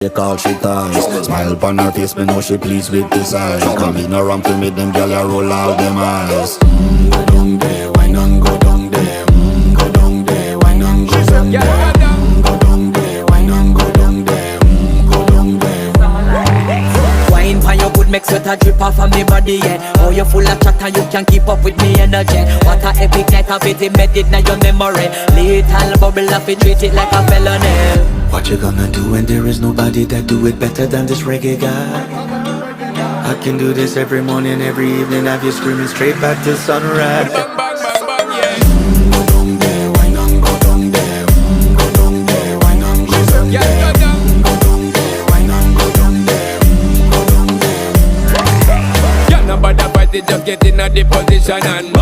They call she ties. Smile upon her face, me know she pleased with this eyes. Come in around to me, them gyal a roll out them eyes. Go down there, why not go down there? Go down there, why not go down there? Go down there, why not go down there? Go down there. Wine pan your good, make sweat a drip off of me body, yeah. Oh, you full of chatter, you can't keep up with me energy. What a epic night of it, embedded in your memory. Little bubble up, it treat it like a felony. What you gonna do when there is nobody that do it better than this reggae guy? I can do this every morning, every evening, have you screaming straight back to sunrise. Bang, bang, bang, bang, yeah. Go down there, why not go down there? Go down there, why not go down Yeah, there? go down. Go down there, why not go down there? Go down there. Yeah, nobody fight it, just get in a the position and